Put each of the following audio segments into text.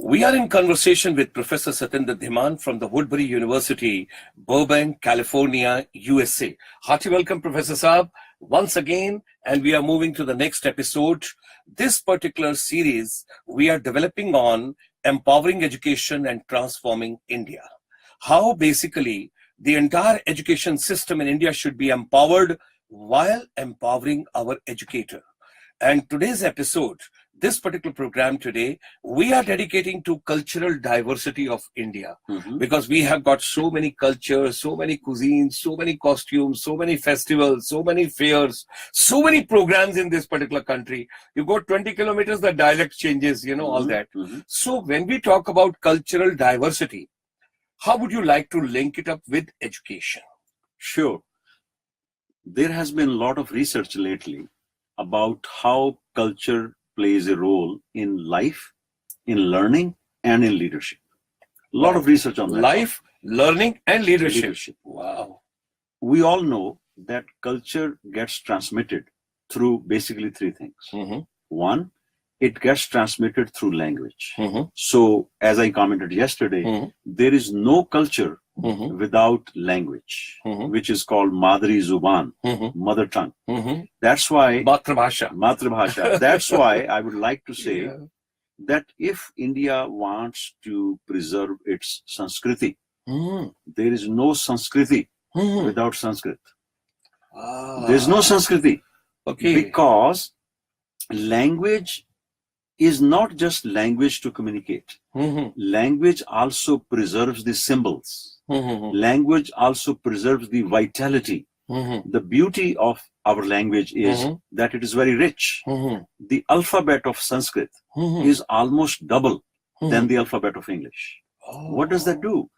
We are in conversation with Professor Satinder Dhiman from the Woodbury University, Burbank, California, USA. Hearty welcome, Professor Saab, once again, and we are moving to the next episode. This particular series, we are developing on empowering education and transforming India. How basically the entire education system in India should be empowered while empowering our educator. And today's episode, this particular program today, we are dedicating to cultural diversity of India, because we have got so many cultures, so many cuisines, so many costumes, so many festivals, so many fairs, so many programs in this particular country. You go 20 kilometers, the dialect changes, all that. So when we talk about cultural diversity, how would you like to link it up with education? Sure. There has been a lot of research lately about how culture plays a role in life, in learning, and in leadership. A lot of research on that. Life, learning, and leadership. Wow. We all know that culture gets transmitted through basically three things. One, it gets transmitted through language. So, as I commented yesterday, there is no culture without language, which is called Madri Zuban, mother tongue. That's why Matrabhasha. That's why I would like to say that if India wants to preserve its Sanskriti, there is no Sanskriti without Sanskrit. There's no Sanskriti. Because language is not just language to communicate. Language also preserves the symbols. Language also preserves the vitality. The beauty of our language is that it is very rich. The alphabet of Sanskrit is almost double than the alphabet of English. What does that do?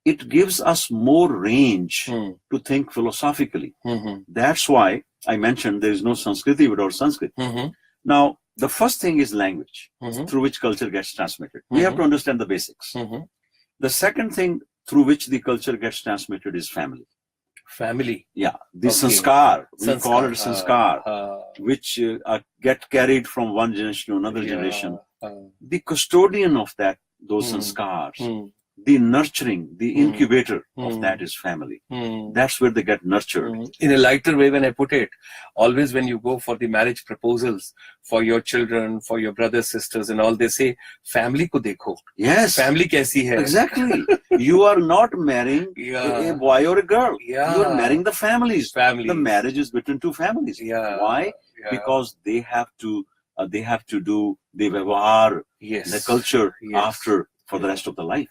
It gives us more range to think philosophically. That's why I mentioned there is no Sanskriti without Sanskrit. Now, the first thing is language, through which culture gets transmitted. We have to understand the basics. The second thing through which the culture gets transmitted is family. Family? Yeah, the sanskar, we call it sanskar, which get carried from one generation to another generation. The custodian of those sanskars, the nurturing, the incubator of that is family. That's where they get nurtured. In a lighter way, when I put it, always when you go for the marriage proposals for your children, for your brothers, sisters and all, they say, family ko dekho. Yes. Family kaisi hai? Exactly. You are not marrying a boy or a girl. You are marrying the families. The marriage is between two families. Why? Because they have to do the vyavahar, the culture after for the rest of the life.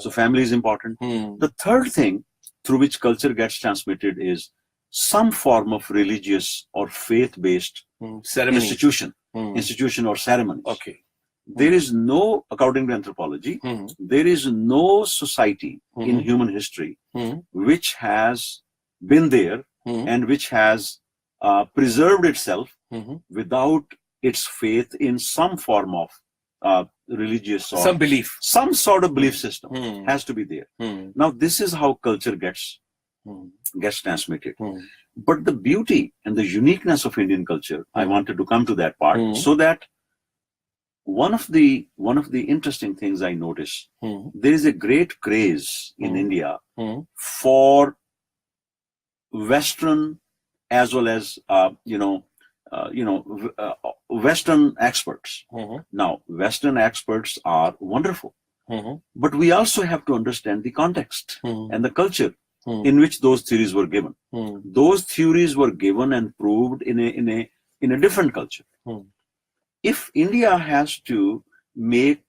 So family is important. The third thing through which culture gets transmitted is some form of religious or faith-based institution or ceremony. There is no, according to anthropology, there is no society in human history which has been there and which has preserved itself without its faith in some form of religious or some sort of belief system has to be there. Now, this is how culture gets transmitted. But the beauty and the uniqueness of Indian culture, I wanted to come to that part, so that one of the interesting things I noticed, there is a great craze in India for Western as well as Western experts. Now, Western experts are wonderful, but we also have to understand the context and the culture in which those theories were given. Those theories were given and proved in a different culture. If India has to make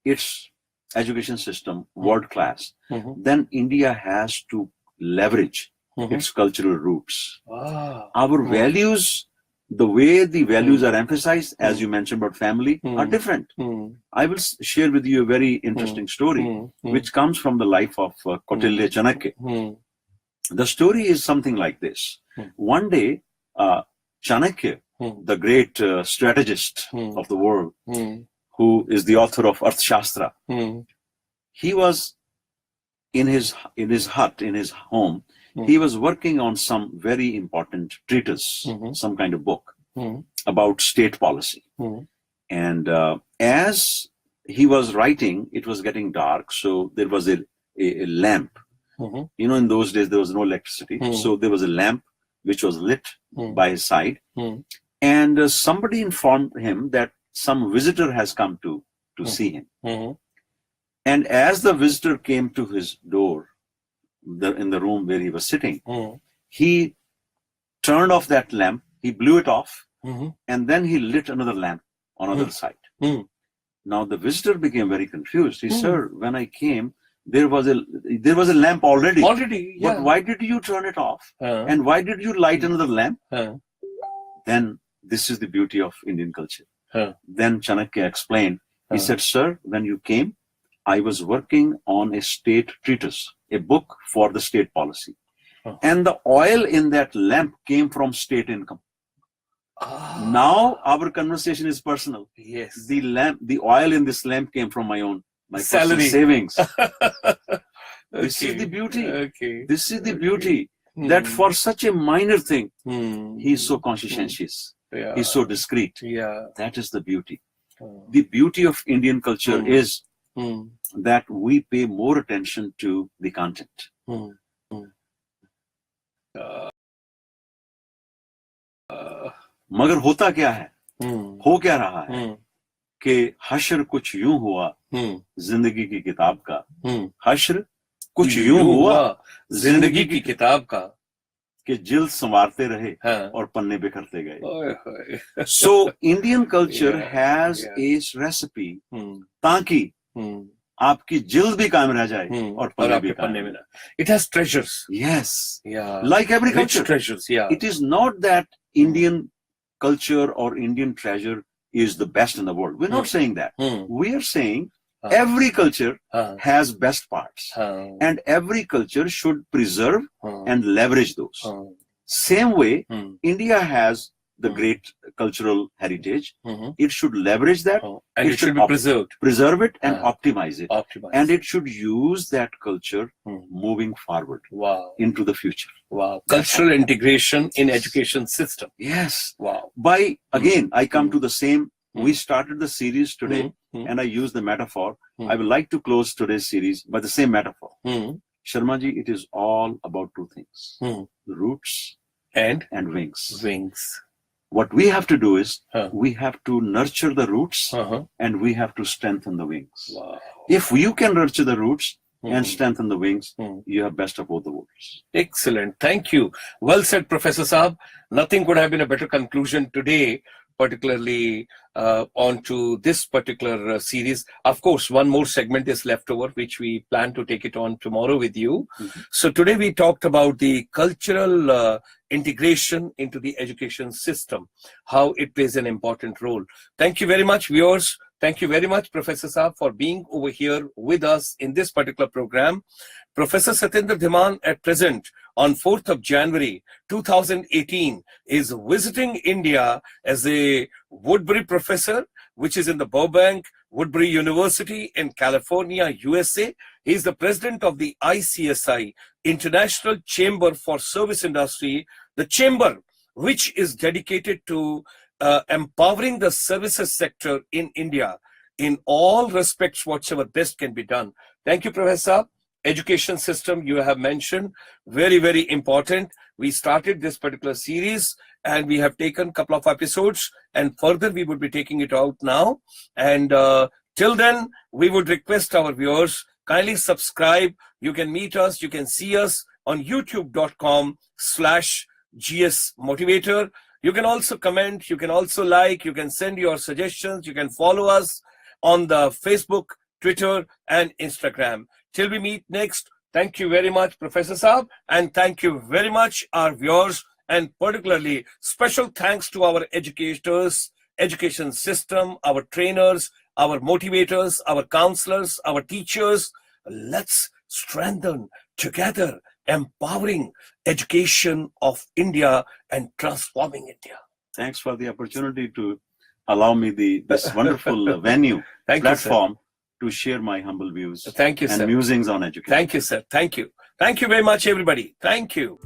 its education system world class, then India has to leverage its cultural roots. Our values, the way the values are emphasized, as you mentioned about family, are different. I will share with you a very interesting story, which comes from the life of Kautilya Chanakya. The story is something like this. One day, Chanakya, the great strategist of the world, who is the author of Arthashastra, he was in his hut, in his home, he was working on some very important treatise, some kind of book about state policy. And as he was writing, it was getting dark, so there was a lamp. You know, in those days there was no electricity, so there was a lamp which was lit by his side, and somebody informed him that some visitor has come to see him. And as the visitor came to his door, in the room where he was sitting, he turned off that lamp, he blew it off, and then he lit another lamp on the other side. Now the visitor became very confused. He said, "Sir, when I came, there was a lamp already. Yeah. But why did you turn it off? And why did you light another lamp?" Then this is the beauty of Indian culture. Then Chanakya explained. He said, "Sir, when you came, I was working on a state treatise, a book for the state policy. And the oil in that lamp came from state income. Now our conversation is personal. Yes. The oil in this lamp came from my salary savings." Okay. This is the beauty. Okay. This is the beauty that for such a minor thing, he is so conscientious. Yeah. He's so discreet. Yeah. That is the beauty. The beauty of Indian culture is that we pay more attention to the content. मगर होता क्या है, हो क्या रहा है कि हश्र कुछ यूं हुआ जिंदगी की किताब का, हश्र कुछ यूं हुआ जिंदगी की किताब का, कि जिल्द संवारते रहे और पन्ने बिखरते गए. So Indian culture has a recipe ताकि आपकी जिल्द भी कायम रह जाए और पन्ने भी कायम. It has treasures. Yes. Yeah. Like every culture. Rich treasures. Yeah. It is not that Indian culture or Indian treasure is the best in the world. We're not saying that. We are saying every culture has best parts, and every culture should preserve and leverage those. Same way, India has the great cultural heritage. It should leverage that, and it should be preserve it and optimize it. And it should use that culture moving forward into the future. Wow. Cultural integration in education system. Yes. Wow. Again, I come to the same. We started the series today, and I use the metaphor. I would like to close today's series by the same metaphor. Sharma ji, it is all about two things: roots and wings. What we have to do is we have to nurture the roots and we have to strengthen the wings. Wow. If you can nurture the roots and strengthen the wings, you have best of both the worlds. Excellent. Thank you. Well said, Professor Saab. Nothing could have been a better conclusion today, particularly onto this particular series. Of course, one more segment is left over, which we plan to take it on tomorrow with you. So today we talked about the cultural integration into the education system, how it plays an important role. Thank you very much, viewers. Thank you very much, Professor Saab, for being over here with us in this particular program. Professor Satinder Dhiman at present on 4th of January 2018 is visiting India as a Woodbury professor, which is in the Burbank Woodbury University in California, USA. He is the president of the ICSI, International Chamber for Service Industry, the chamber which is dedicated to empowering the services sector in India in all respects whatsoever best can be done. Thank you, Professor. Education system you have mentioned, very, very important. We started this particular series and we have taken a couple of episodes, and further we would be taking it out now. And till then, we would request our viewers, kindly subscribe. You can meet us, you can see us on youtube.com/GS Motivator. You can also comment, you can also like, you can send your suggestions, you can follow us on the Facebook, Twitter, and Instagram. Till we meet next, thank you very much, Professor Saab, and thank you very much, our viewers, and particularly special thanks to our educators, education system, our trainers, our motivators, our counselors, our teachers. Let's strengthen together, empowering education of India and transforming India. Thanks for the opportunity to allow me this wonderful venue, platform, to share my humble views. Thank you, and sir. musings on education. Thank you, sir. Thank you. Thank you very much, everybody. Thank you.